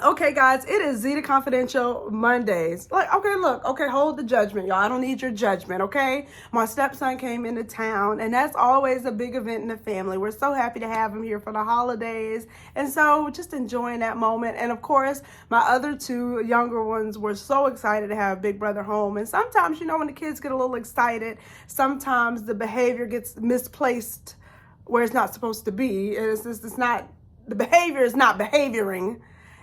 Okay, guys, it is Zeta Confidential Mondays. Okay, hold the judgment, y'all. I don't need your judgment, okay? My stepson came into town, and that's always a big event in the family. We're so happy to have him here for the holidays, and so just enjoying that moment. And of course, my other two younger ones were so excited to have Big Brother home. And sometimes, when the kids get a little excited, sometimes the behavior gets misplaced where it's not supposed to be. The behavior is not behavioring,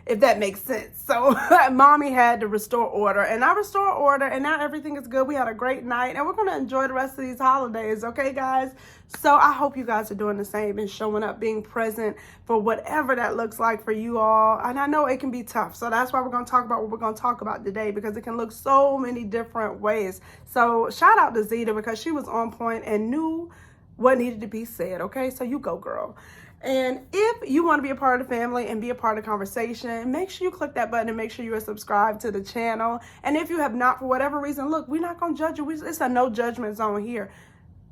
if that makes sense. So mommy had to restore order, and I restored order, and now everything is good. We had a great night, and we're going to enjoy the rest of these holidays. Okay, guys? So I hope you guys are doing the same and showing up, being present for whatever that looks like for you all. And I know it can be tough. So that's why we're going to talk about what we're going to talk about today, because it can look so many different ways. So shout out to Zeta, because she was on point and knew what needed to be said. Okay, so you go, girl. And if you want to be a part of the family and be a part of the conversation, make sure you click that button and make sure you are subscribed to the channel. And if you have not, for whatever reason, look, we're not going to judge you. It's a no judgment zone here.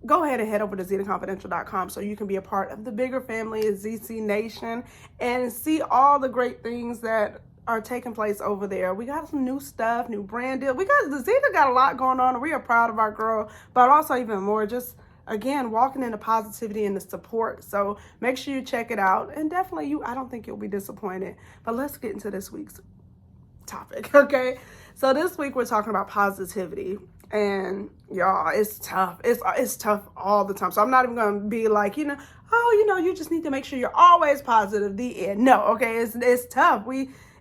Go ahead and head over to zcnation.com so you can be a part of the bigger family of zcnation and see all the great things that are taking place over there. We got some new stuff, new brand deal. The Zeta got a lot going on, and we are proud of our girl, but also even more just, again, walking in the positivity and the support. So make sure you check it out. And definitely I don't think you'll be disappointed. But let's get into this week's topic, okay? So this week we're talking about positivity. And y'all, it's tough. It's tough all the time. So I'm not even going to be like, you just need to make sure you're always positive, the end. No, okay? It's tough.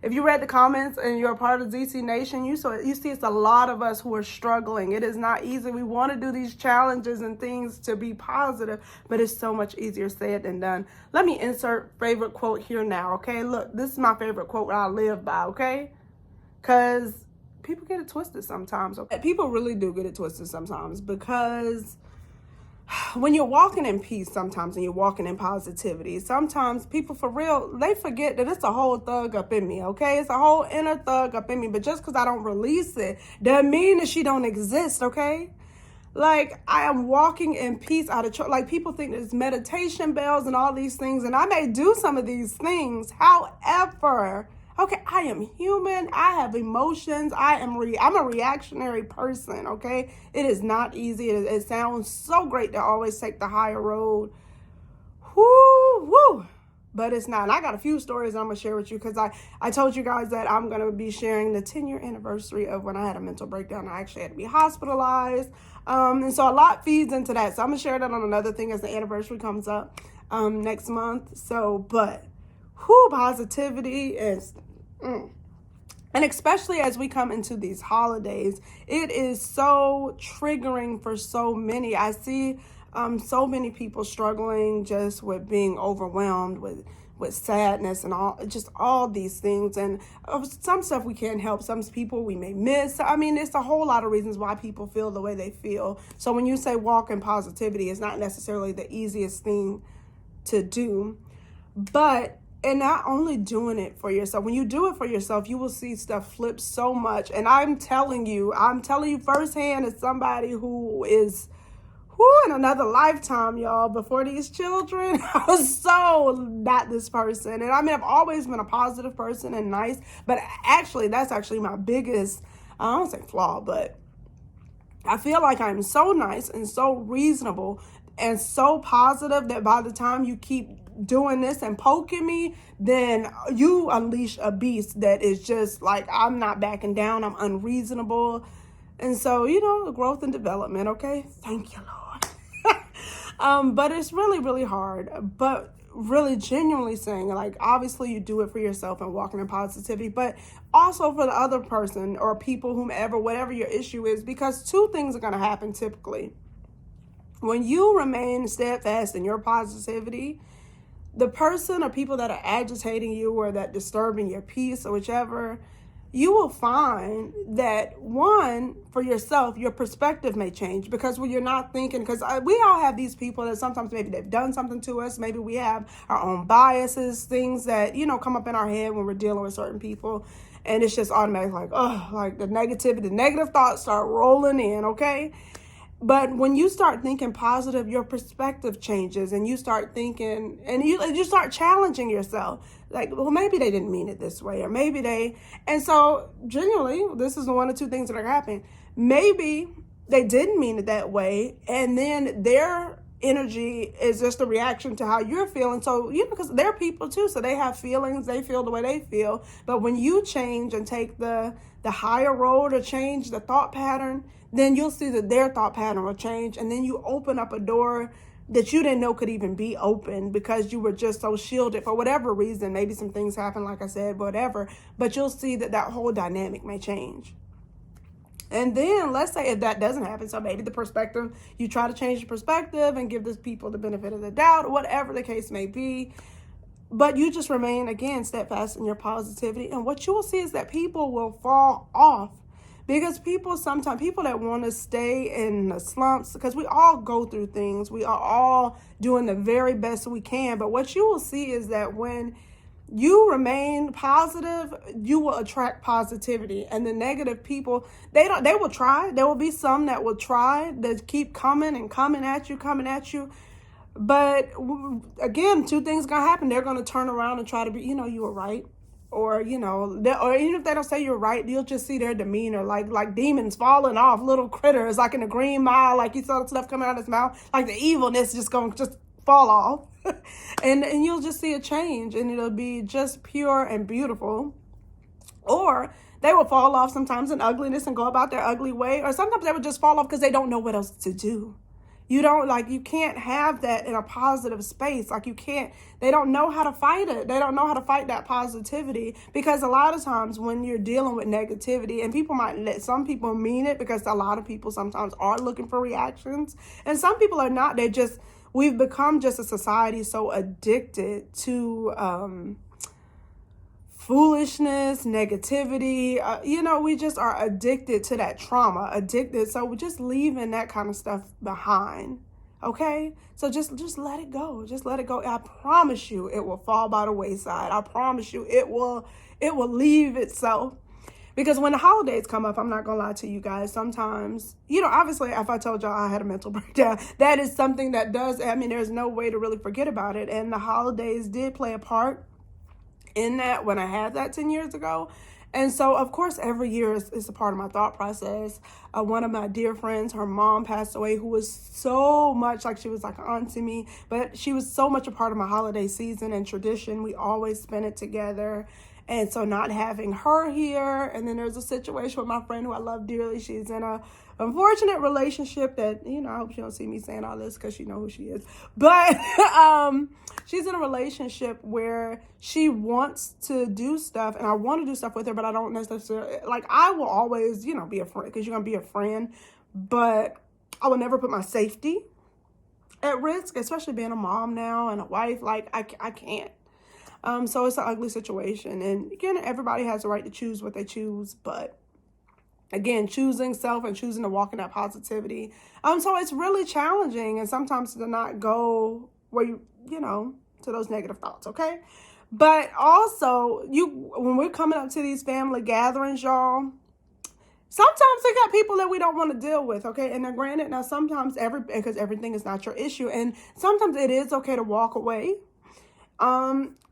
If you read the comments and you're a part of ZC Nation, you see it's a lot of us who are struggling. It is not easy. We want to do these challenges and things to be positive, but it's so much easier said than done. Let me insert favorite quote here now, okay? Look, this is my favorite quote that I live by, okay? Because people get it twisted sometimes. Okay? People really do get it twisted sometimes, because when you're walking in peace sometimes and you're walking in positivity, sometimes people for real, they forget that it's a whole thug up in me, okay? It's a whole inner thug up in me. But just because I don't release it doesn't mean that she don't exist, okay? Like, I am walking in peace out of like, people think there's meditation bells and all these things, and I may do some of these things. However, okay, I am human. I have emotions. I'm a reactionary person, okay? It is not easy. It sounds so great to always take the higher road. Woo. But it's not. And I got a few stories I'm going to share with you, because I told you guys that I'm going to be sharing the 10-year anniversary of when I had a mental breakdown. I actually had to be hospitalized. And so a lot feeds into that. So I'm going to share that on another thing as the anniversary comes up next month. So, but positivity is... And especially as we come into these holidays, it is so triggering for so many. I see so many people struggling just with being overwhelmed with sadness and all these things. And some stuff we can't help. Some people we may miss. I mean, it's a whole lot of reasons why people feel the way they feel. So when you say walk in positivity, it's not necessarily the easiest thing to do. And not only doing it for yourself. When you do it for yourself, you will see stuff flip so much. And I'm telling you firsthand, as somebody who is in another lifetime, y'all, before these children, I was so not this person. And I mean, I've always been a positive person and nice, but that's actually my biggest, I don't say flaw, but I feel like I'm so nice and so reasonable and so positive that by the time you keep doing this and poking me, then you unleash a beast that is just like, I'm not backing down. I'm unreasonable. And so, growth and development. Okay. Thank you, Lord. But it's really, really hard, but really genuinely saying, like, obviously you do it for yourself and walking in positivity, but also for the other person or people, whomever, whatever your issue is, because two things are going to happen typically. When you remain steadfast in your positivity, the person or people that are agitating you or that disturbing your peace or whichever, you will find that, one, for yourself, your perspective may change, because when you're not thinking, because we all have these people that sometimes maybe they've done something to us. Maybe we have our own biases, things that, come up in our head when we're dealing with certain people. And it's just automatic, like, oh, like the negative thoughts start rolling in, okay? But when you start thinking positive, your perspective changes, and you start thinking, and you start challenging yourself. Like, well, maybe they didn't mean it this way, or maybe they. And so, genuinely, this is the one or two things that are happening. Maybe they didn't mean it that way, and then their energy is just a reaction to how you're feeling. So, because they're people too, so they have feelings. They feel the way they feel. But when you change and take the higher road, or change the thought pattern, then you'll see that their thought pattern will change, and then you open up a door that you didn't know could even be open, because you were just so shielded for whatever reason. Maybe some things happen, like I said, whatever, but you'll see that whole dynamic may change. And then let's say if that doesn't happen, so maybe the perspective, you try to change the perspective and give these people the benefit of the doubt, whatever the case may be, but you just remain, again, steadfast in your positivity. And what you will see is that people will fall off, because people that want to stay in the slumps, because we all go through things, we are all doing the very best we can. But what you will see is that when you remain positive, you will attract positivity. And the negative people, they will try. There will be some that will try to keep coming at you. But again, two things gonna happen. They're gonna turn around and try to be, you were right. Or, or even if they don't say you're right, you'll just see their demeanor, like demons falling off, little critters, like in the Green Mile, like you saw the stuff coming out of his mouth, like the evilness just gonna just fall off. and you'll just see a change, and it'll be just pure and beautiful. Or they will fall off sometimes in ugliness and go about their ugly way, or sometimes they would just fall off because they don't know what else to do. You can't have that in a positive space. They don't know how to fight it. They don't know how to fight that positivity, because a lot of times when you're dealing with negativity, and some people mean it, because a lot of people sometimes are looking for reactions, and some people are not. We've become just a society so addicted to, foolishness, negativity, we just are addicted to that trauma, so we're just leaving that kind of stuff behind. Okay, so just let it go. I promise you it will fall by the wayside. I promise you it will leave itself. Because when the holidays come up, I'm not gonna lie to you guys, sometimes, obviously, if I told y'all I had a mental breakdown, that is something that there's no way to really forget about it. And the holidays did play a part in that when I had that 10 years ago. And so, of course, every year is a part of my thought process. One of my dear friends, her mom passed away, who was so much, like, she was like an aunt to me, but she was so much a part of my holiday season and tradition. We always spent it together. And so not having her here, and then there's a situation with my friend who I love dearly. She's in a unfortunate relationship that, I hope she don't see me saying all this, because she know who she is. But she's in a relationship where she wants to do stuff, and I want to do stuff with her, but I don't necessarily, I will always, be a friend, because you're going to be a friend, but I will never put my safety at risk, especially being a mom now and a wife. I can't. So it's an ugly situation. And again, everybody has the right to choose what they choose, but again, choosing self and choosing to walk in that positivity. So it's really challenging, and sometimes to not go where to those negative thoughts. Okay. But also when we're coming up to these family gatherings, y'all, sometimes we got people that we don't want to deal with. Okay. And then granted, now sometimes because everything is not your issue, and sometimes it is okay to walk away.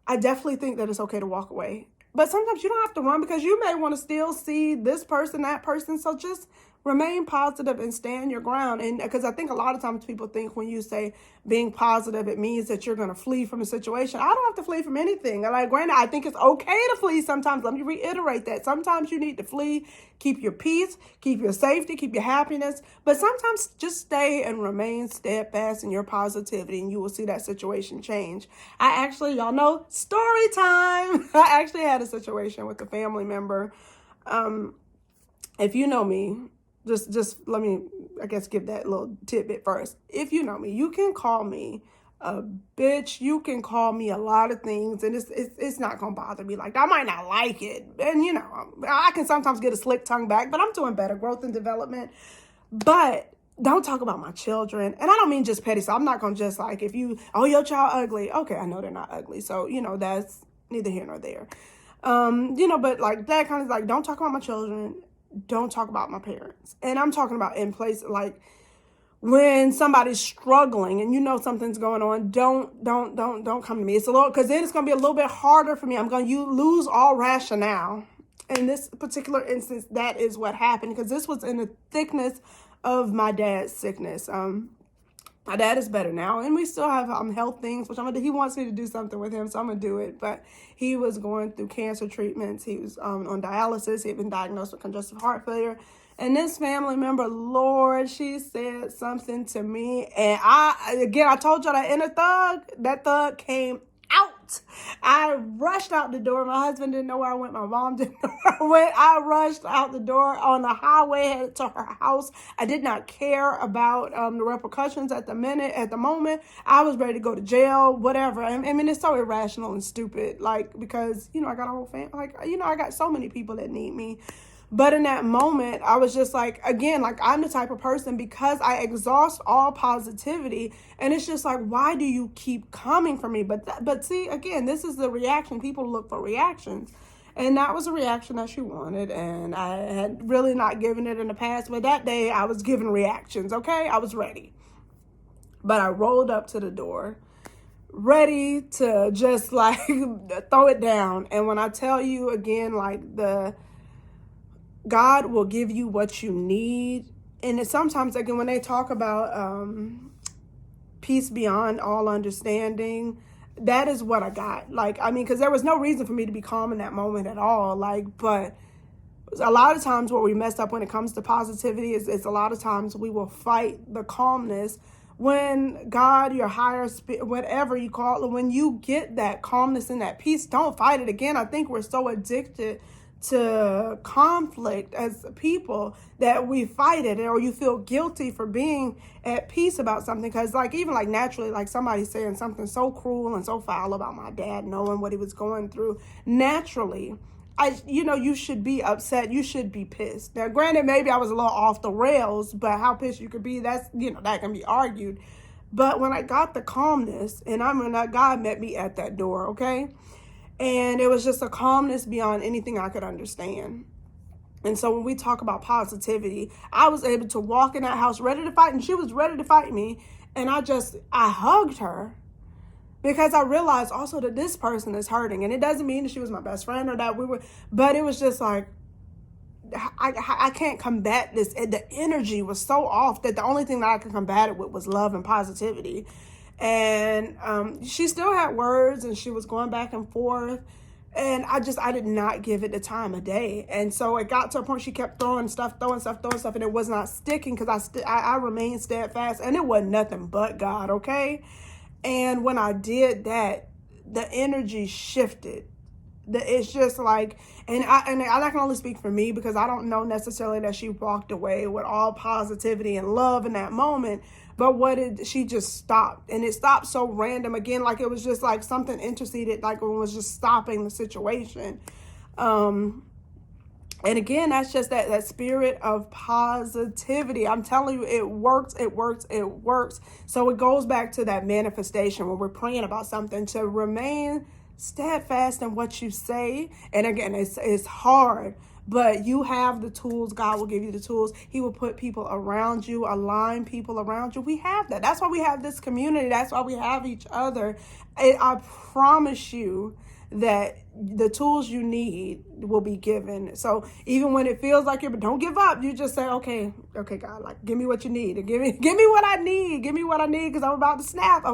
I definitely think that it's okay to walk away. But sometimes you don't have to run, because you may want to still see this person, that person. So just remain positive and stand your ground. And because I think a lot of times people think when you say being positive, it means that you're going to flee from a situation. I don't have to flee from anything. Granted, I think it's okay to flee sometimes. Let me reiterate that. Sometimes you need to flee, keep your peace, keep your safety, keep your happiness. But sometimes just stay and remain steadfast in your positivity, and you will see that situation change. Y'all know, story time. I actually had a situation with a family member. If you know me, just let me, I guess, give that little tidbit first. If you know me, you can call me a bitch. You can call me a lot of things, and it's not going to bother me. I might not like it. And, I can sometimes get a slick tongue back, but I'm doing better, growth and development. But don't talk about my children. And I don't mean just petty. So I'm not going to just if your child ugly. Okay, I know they're not ugly. So, that's neither here nor there. But that kind of don't talk about my children. Don't talk about my parents. And I'm talking about in place, when somebody's struggling and you know something's going on, don't come to me. It's a little, because then it's going to be a little bit harder for me. I'm going to lose all rationale. In this particular instance, that is what happened, because this was in the thickness of my dad's sickness. My dad is better now, and we still have health things, which I'm gonna do. He wants me to do something with him, so I'm gonna do it. But he was going through cancer treatments. He was on dialysis. He had been diagnosed with congestive heart failure. And this family member, Lord, she said something to me. And I told y'all that thug came out. I rushed out the door. My husband didn't know where I went. My mom didn't know where I went. I rushed out the door on the highway, headed to her house. I did not care about the repercussions at the moment. I was ready to go to jail, whatever. I mean, it's so irrational and stupid, like, because, I got a whole family. Like, I got so many people that need me. But in that moment, I was just like, again, like, I'm the type of person, because I exhaust all positivity, and it's just like, why do you keep coming for me? But see, again, this is the reaction. People look for reactions. And that was a reaction that she wanted, and I had really not given it in the past, but that day I was giving reactions, okay? I was ready. But I rolled up to the door, ready to just, like, throw it down. And when I tell you, again, like, God will give you what you need. And it's sometimes, again, when they talk about peace beyond all understanding, that is what I got. Like, I mean, because there was no reason for me to be calm in that moment at all. Like, but a lot of times what we messed up when it comes to positivity is a lot of times we will fight the calmness when God, your higher spirit, whatever you call it, when you get that calmness and that peace, don't fight it. Again, I think we're so addicted to conflict as people that we fight it, or you feel guilty for being at peace about something. Because, like, even like naturally, like somebody saying something so cruel and so foul about my dad, knowing what he was going through, naturally, you should be upset. You should be pissed. Now, granted, maybe I was a little off the rails, but how pissed you could be, that's, that can be argued. But when I got the calmness, and God met me at that door, okay? And it was just a calmness beyond anything I could understand. And so when we talk about positivity, I was able to walk in that house ready to fight, and she was ready to fight me. And I hugged her, because I realized also that this person is hurting. And it doesn't mean that she was my best friend or that we were, but it was just like, I can't combat this. The energy was so off that the only thing that I could combat it with was love and positivity. And she still had words, and she was going back and forth, and I did not give it the time of day. And so it got to a point she kept throwing stuff, and it was not sticking, because I remained steadfast, and it wasn't nothing but God, okay? And when I did that, the energy shifted. It's just like, and I can only speak for me, because I don't know necessarily that she walked away with all positivity and love in that moment. But she just stopped, and it stopped so random, again, like it was just like something interceded, like it was just stopping the situation. And again, that's just that spirit of positivity. I'm telling you, it works. So it goes back to that manifestation when we're praying about something, to remain steadfast in what you say. And again, it's hard, but you have the tools. God will give you the tools. He will put people around you, align people around you. We have that. That's why we have this community. That's why we have each other. I promise you that the tools you need will be given. So even when it feels like but don't give up. You just say, okay, God, like, give me what you need, and give me what I need. Give me what I need, because I'm about to snap,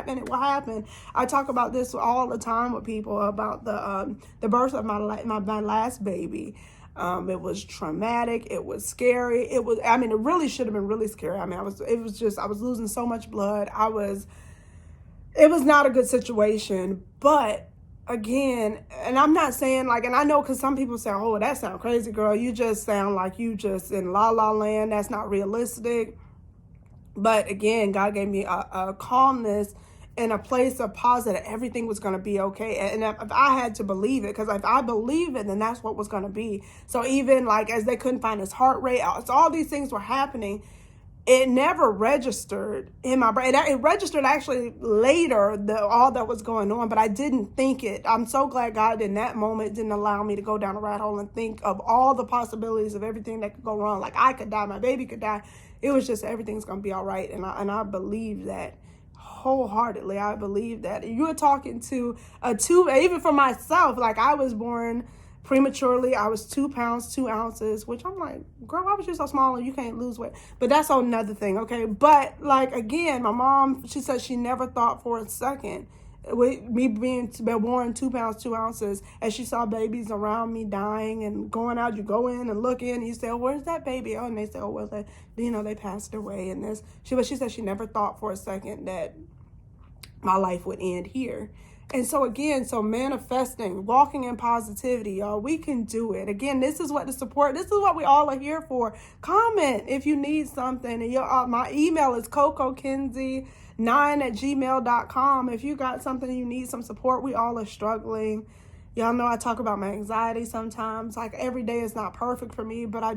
and it will happen. I talk about this all the time with people about the birth of my last baby. It was traumatic. It was scary. It really should have been really scary. I was losing so much blood. It was not a good situation, but again, and I'm not saying like, and I know, because some people say, oh, that sounds crazy, girl. You just sound like you just in la la land. That's not realistic. But again, God gave me a calmness and a place of positive. Everything was going to be okay. And if I had to believe it, because if I believe it, then that's what was going to be. So even like as they couldn't find his heart rate, so all these things were happening. it never registered in my brain. It registered actually later, all that was going on, but I didn't think it. I'm so glad God in that moment didn't allow me to go down a rat hole and think of all the possibilities of everything that could go wrong. Like I could die, my baby could die. It was just everything's gonna be all right, and I believe that wholeheartedly. I believe that. You were talking to even for myself, like I was born prematurely. I was 2 pounds 2 ounces, which I'm like, girl, why was you so small and you can't lose weight? But that's another thing, okay? But like again, my mom, she said she never thought for a second with me being born 2 pounds 2 ounces, as she saw babies around me dying and going out. You go in and look in, and you say, "Oh, where's that baby?" Oh, and they say, "Oh, well, they passed away." And this, she said she never thought for a second that my life would end here. And so again, so manifesting, walking in positivity, y'all, we can do it. Again, this is what this is what we all are here for. Comment if you need something. And my email is cocokinsey9@gmail.com. If you got something you need some support, we all are struggling. Y'all know I talk about my anxiety sometimes. Like every day is not perfect for me, but I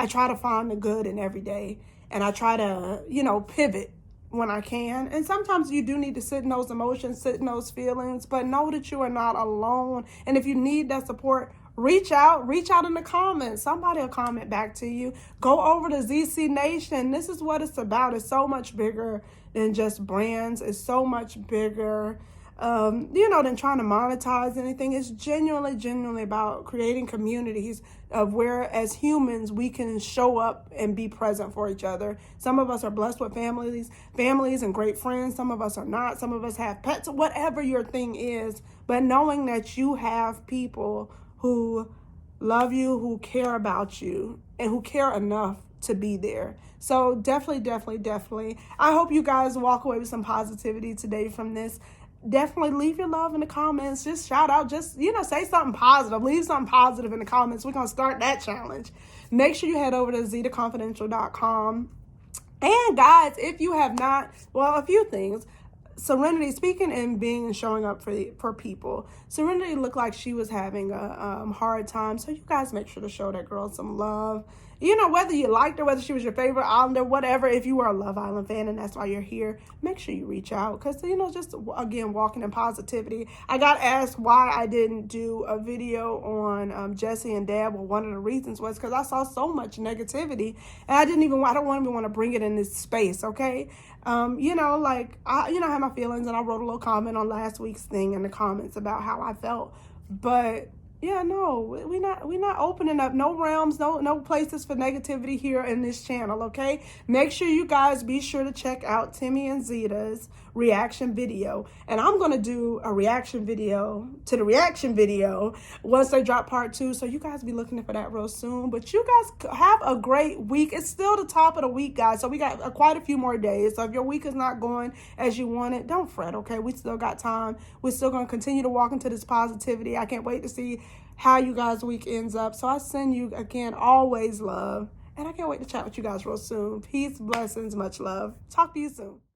try to find the good in every day. And I try to, pivot when I can. And sometimes you do need to sit in those emotions, sit in those feelings, but know that you are not alone. And if you need that support, reach out in the comments. Somebody will comment back to you. Go over to zcnation. This is what it's about. It's so much bigger than just brands. It's so much bigger than trying to monetize anything. It's genuinely about creating communities of where, as humans, we can show up and be present for each other. Some of us are blessed with families and great friends. Some of us are not. Some of us have pets, whatever your thing is. But knowing that you have people who love you, who care about you, and who care enough to be there. So definitely. I hope you guys walk away with some positivity today from this. Definitely leave your love in the comments. Just shout out, just, say something positive. Leave something positive in the comments. We're going to start that challenge. Make sure you head over to zetaconfidential.com. And guys, if you have not, a few things. Serenity, speaking and being and showing up for people. Serenity looked like she was having a hard time. So you guys make sure to show that girl some love. Whether you liked her, whether she was your favorite islander, whatever, if you are a Love Island fan and that's why you're here, make sure you reach out. Because, just, again, walking in positivity. I got asked why I didn't do a video on Jesse and Dad. Well, one of the reasons was because I saw so much negativity. And I don't even want to bring it in this space, okay? I had my feelings, and I wrote a little comment on last week's thing in the comments about how I felt. But yeah, no, we're not opening up no realms, no places for negativity here in this channel, okay? Make sure you guys be sure to check out Timmy and Zeta's reaction video. And I'm going to do a reaction video to the reaction video once they drop part 2. So you guys be looking for that real soon. But you guys have a great week. It's still the top of the week, guys. So we got quite a few more days. So if your week is not going as you want it, don't fret, okay? We still got time. We're still going to continue to walk into this positivity. I can't wait to see how you guys' week ends up. So I send you, again, always love. And I can't wait to chat with you guys real soon. Peace, blessings, much love. Talk to you soon.